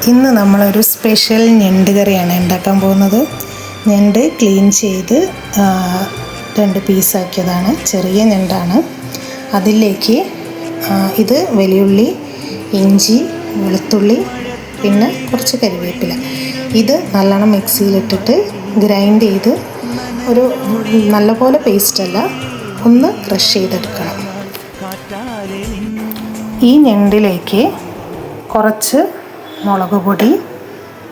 ഇന്ന് നമ്മളൊരു സ്പെഷ്യൽ ഞണ്ട് കറിയാണ് ഉണ്ടാക്കാൻ പോകുന്നത്. ഞണ്ട് ക്ലീൻ ചെയ്ത് 2 പീസാക്കിയതാണ്. ചെറിയ ഞണ്ടാണ്. അതിലേക്ക് ഇത് വലിയുള്ളി, ഇഞ്ചി, വെളുത്തുള്ളി, പിന്നെ കുറച്ച് കരിവേപ്പില. ഇത് നല്ലോണം മിക്സിയിലിട്ടിട്ട് ഗ്രൈൻഡ് ചെയ്ത് ഒരു നല്ലപോലെ പേസ്റ്റല്ല, ഒന്ന് ക്രഷ് ചെയ്തെടുക്കണം. ഈ ഞണ്ടിലേക്ക് കുറച്ച് മുളക് പൊടി,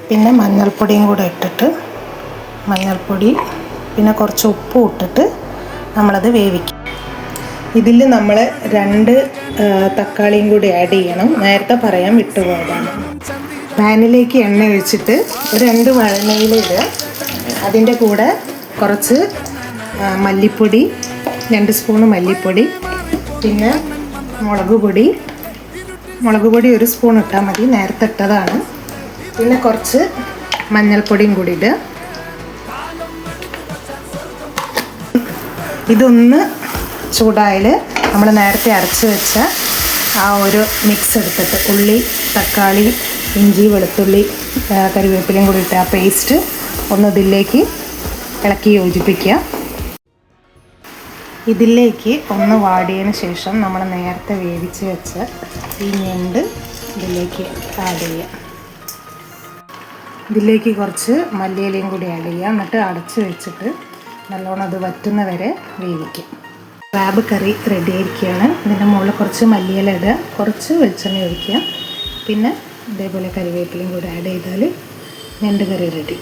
പിന്നെ മഞ്ഞൾപ്പൊടിയും കൂടെ ഇട്ടിട്ട്, മഞ്ഞൾപ്പൊടി പിന്നെ കുറച്ച് ഉപ്പും ഇട്ടിട്ട് നമ്മളത് വേവിക്കും. ഇതിൽ നമ്മൾ 2 തക്കാളിയും കൂടി ആഡ് ചെയ്യണം. നേരത്തെ പറയാൻ വിട്ടുപോയതാണ്. പാനിലേക്ക് എണ്ണ ഒഴിച്ചിട്ട് ഒരു 2 വഴനയില ഇടുക. അതിൻ്റെ കൂടെ കുറച്ച് മല്ലിപ്പൊടി, 2 സ്പൂണ് മല്ലിപ്പൊടി, പിന്നെ മുളക് പൊടി 1 സ്പൂൺ ഇട്ടാൽ മതി, നേരത്തെ ഇട്ടതാണ്. പിന്നെ കുറച്ച് മഞ്ഞൾപ്പൊടിയും കൂടി ഇടുക. ഇതൊന്ന് ചൂടായാൽ നമ്മൾ നേരത്തെ അരച്ച് വെച്ച ആ ഒരു മിക്സ് എടുത്തിട്ട് ഉള്ളി, തക്കാളി, ഇഞ്ചി, വെളുത്തുള്ളി, കറിവേപ്പിലയും കൂടി ഇട്ട് ആ പേസ്റ്റ് ഒന്ന് ഇതിലേക്ക് ഇളക്കി യോജിപ്പിക്കുക. ഇതിലേക്ക് ഒന്ന് വാടിയതിന് ശേഷം നമ്മൾ നേരത്തെ വേവിച്ച് വെച്ച ഈ ഞണ്ട് ഇതിലേക്ക് ആഡ് ചെയ്യുക. ഇതിലേക്ക് കുറച്ച് മല്ലിയിലയും കൂടി ആഡ് ചെയ്യുക. എന്നിട്ട് അടച്ച് വെച്ചിട്ട് നല്ലോണം അത് വറ്റുന്ന വരെ വേവിക്കും. ക്രാബ് കറി റെഡി ആയിരിക്കുകയാണ്. ഇതിൻ്റെ മുകളിൽ കുറച്ച് മല്ലിയില ഇടുക, കുറച്ച് വെളിച്ചെണ്ണ ഒഴിക്കുക, പിന്നെ ഇതേപോലെ കറിവേപ്പിലയും കൂടി ആഡ് ചെയ്താൽ ഞണ്ട് കറി റെഡി.